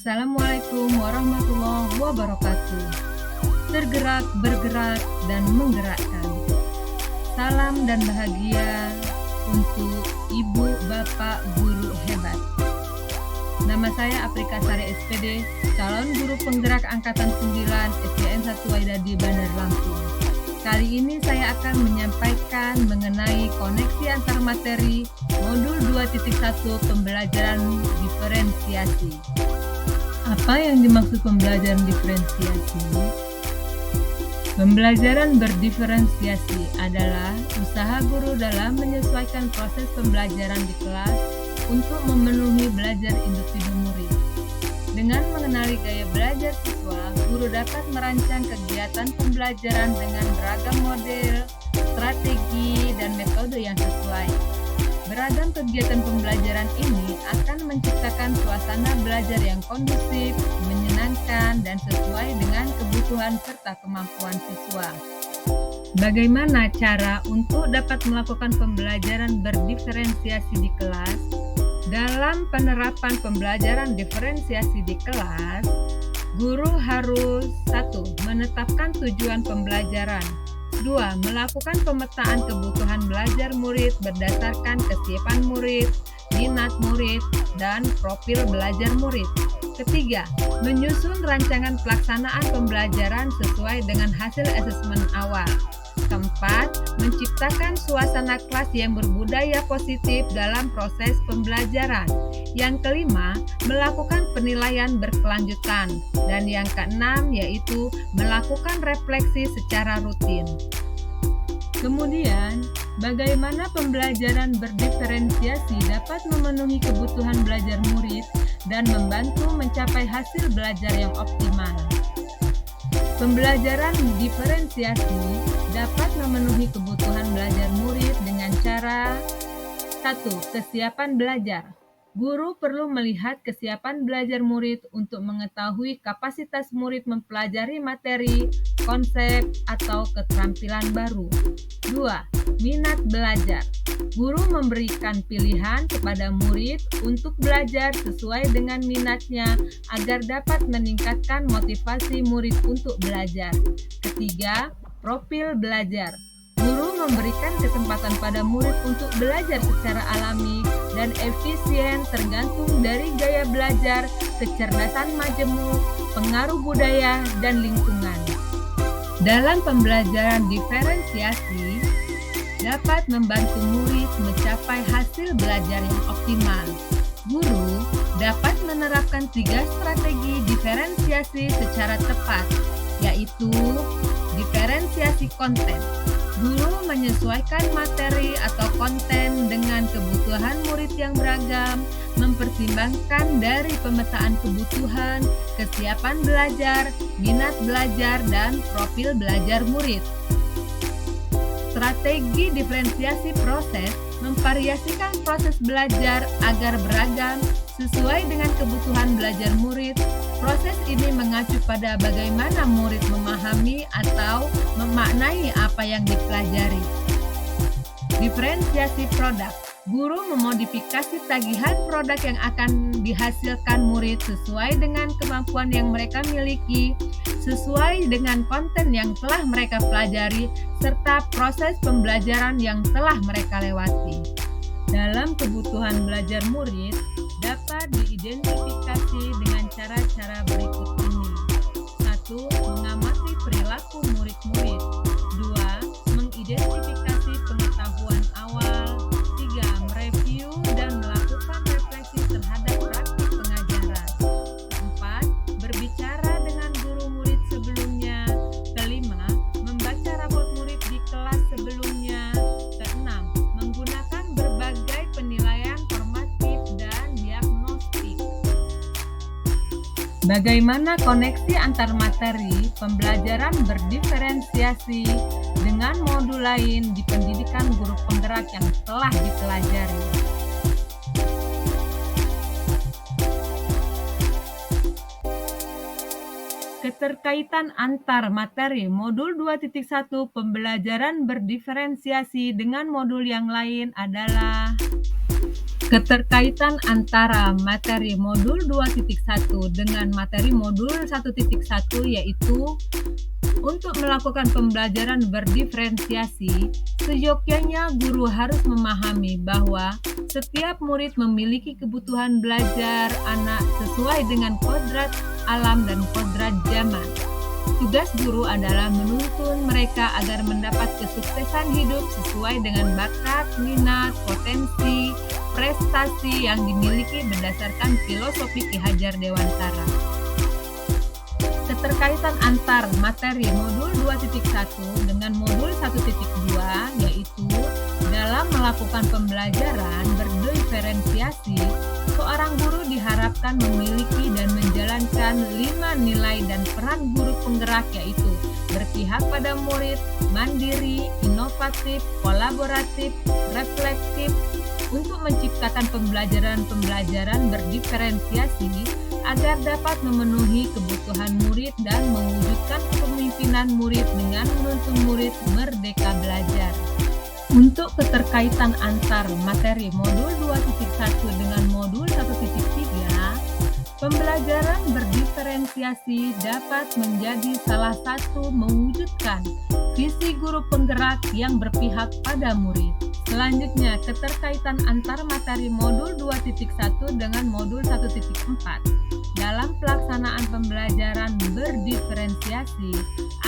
Assalamualaikum warahmatullahi wabarakatuh. Tergerak, bergerak, dan menggerakkan. Salam dan bahagia untuk Ibu, Bapak, Guru hebat. Nama saya Aprika Sari SPD, calon guru penggerak Angkatan 9 SDN 1 Waidadi Bandar Lampung. Kali ini saya akan menyampaikan mengenai koneksi antar materi modul 2.1 pembelajaran diferensiasi. Apa yang dimaksud pembelajaran diferensiasi? Pembelajaran berdiferensiasi adalah usaha guru dalam menyesuaikan proses pembelajaran di kelas untuk memenuhi belajar individu murid. Dengan mengenali gaya belajar siswa, guru dapat merancang kegiatan pembelajaran dengan beragam model, strategi, dan metode yang sesuai. Beragam kegiatan pembelajaran ini akan menciptakan suasana belajar yang kondusif, menyenangkan, dan sesuai dengan kebutuhan serta kemampuan siswa. Bagaimana cara untuk dapat melakukan pembelajaran berdiferensiasi di kelas? Dalam penerapan pembelajaran diferensiasi di kelas, guru harus 1. Menetapkan tujuan pembelajaran. 2. Melakukan pemetaan kebutuhan belajar murid berdasarkan kesiapan murid, minat murid, dan profil belajar murid. Ketiga, menyusun rancangan pelaksanaan pembelajaran sesuai dengan hasil asesmen awal. Keempat, menciptakan suasana kelas yang berbudaya positif dalam proses pembelajaran. Yang kelima, melakukan penilaian berkelanjutan. Dan yang keenam, yaitu melakukan refleksi secara rutin. Kemudian, bagaimana pembelajaran berdiferensiasi dapat memenuhi kebutuhan belajar murid dan membantu mencapai hasil belajar yang optimal. Pembelajaran diferensiasi dapat memenuhi kebutuhan belajar murid dengan cara 1. Kesiapan belajar. Guru perlu melihat kesiapan belajar murid untuk mengetahui kapasitas murid mempelajari materi, konsep, atau keterampilan baru. 2. Minat belajar. Guru memberikan pilihan kepada murid untuk belajar sesuai dengan minatnya agar dapat meningkatkan motivasi murid untuk belajar. Ketiga, profil belajar. Guru memberikan kesempatan pada murid untuk belajar secara alami dan efisien tergantung dari gaya belajar, kecerdasan majemuk, pengaruh budaya, dan lingkungan. Dalam pembelajaran diferensiasi, dapat membantu murid mencapai hasil belajar yang optimal. Guru dapat menerapkan 3 strategi diferensiasi secara tepat, yaitu diferensiasi konten. Guru menyesuaikan materi atau konten dengan kebutuhan murid yang beragam, mempertimbangkan dari pemetaan kebutuhan, kesiapan belajar, minat belajar, dan profil belajar murid. Strategi diferensiasi proses memvariasikan proses belajar agar beragam sesuai dengan kebutuhan belajar murid. Proses ini mengacu pada bagaimana murid memahami atau memaknai apa yang dipelajari. Diferensiasi produk. Guru memodifikasi tagihan produk yang akan dihasilkan murid sesuai dengan kemampuan yang mereka miliki, sesuai dengan konten yang telah mereka pelajari, serta proses pembelajaran yang telah mereka lewati. Dalam kebutuhan belajar murid, dapat diidentifikasi dengan cara-cara berikut ini. 1. Mengamati perilaku murid-murid. 2. Mengidentifikasi pengetahuan awal. 3. Mereview dan melakukan refleksi terhadap praktik pengajaran. 4. Berbicara dengan guru murid sebelumnya. 5. Membaca raport murid di kelas sebelumnya. 6. Menggunakan berbagai penilaian formatif dan diagnostik. Bagaimana koneksi antar materi pembelajaran berdiferensiasi dengan modul lain di pendidikan guru penggerak yang telah dipelajari? Keterkaitan antar materi modul 2.1 pembelajaran berdiferensiasi dengan modul yang lain adalah Keterkaitan antara materi modul 2.1 dengan materi modul 1.1 yaitu untuk melakukan pembelajaran berdiferensiasi, seyogyanya guru harus memahami bahwa setiap murid memiliki kebutuhan belajar anak sesuai dengan kodrat alam dan kodrat zaman. Tugas guru adalah menuntun mereka agar mendapat kesuksesan hidup sesuai dengan bakat, minat, potensi, prestasi yang dimiliki berdasarkan filosofi Ki Hajar Dewantara. Keterkaitan antar materi modul 2.1 dengan modul 1.2 yaitu dalam melakukan pembelajaran berdiferensiasi, seorang guru diharapkan memiliki dan menjalankan 5 nilai dan peran guru penggerak yaitu berpihak pada murid, mandiri, inovatif, kolaboratif, reflektif, untuk menciptakan pembelajaran berdiferensiasi agar dapat memenuhi kebutuhan murid dan mewujudkan kepemimpinan murid dengan menuntun murid merdeka belajar. Untuk keterkaitan antar materi modul 2.1 dengan modul 1.3, pembelajaran berdiferensiasi dapat menjadi salah satu mewujudkan visi guru penggerak yang berpihak pada murid. Selanjutnya, keterkaitan antar materi modul 2.1 dengan modul 1.4. Dalam pelaksanaan pembelajaran berdiferensiasi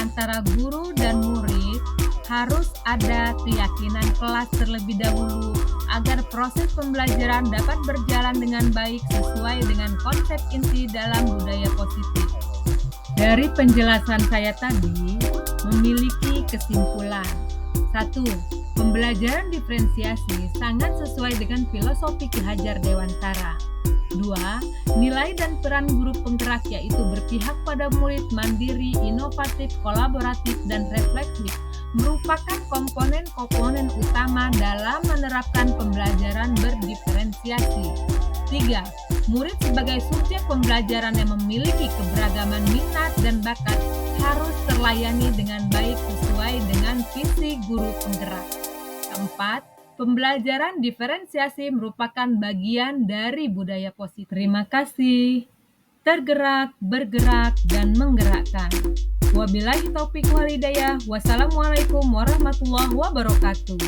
antara guru dan murid, harus ada keyakinan kelas terlebih dahulu agar proses pembelajaran dapat berjalan dengan baik sesuai dengan konsep inti dalam budaya positif. Dari penjelasan saya tadi, memiliki kesimpulan. 1. Pembelajaran diferensiasi sangat sesuai dengan filosofi Ki Hajar Dewantara. 2. Nilai dan peran guru penggerak yaitu berpihak pada murid, mandiri, inovatif, kolaboratif, dan reflektif merupakan komponen-komponen utama dalam menerapkan pembelajaran berdiferensiasi. 3. Murid sebagai subjek pembelajaran yang memiliki keberagaman minat dan bakat harus terlayani dengan baik sesuai dengan visi guru penggerak. 4. Pembelajaran diferensiasi merupakan bagian dari budaya positif. Terima kasih. Tergerak, bergerak, dan menggerakkan. Wabillahi taufiq wal hidayah. Wassalamualaikum warahmatullahi wabarakatuh.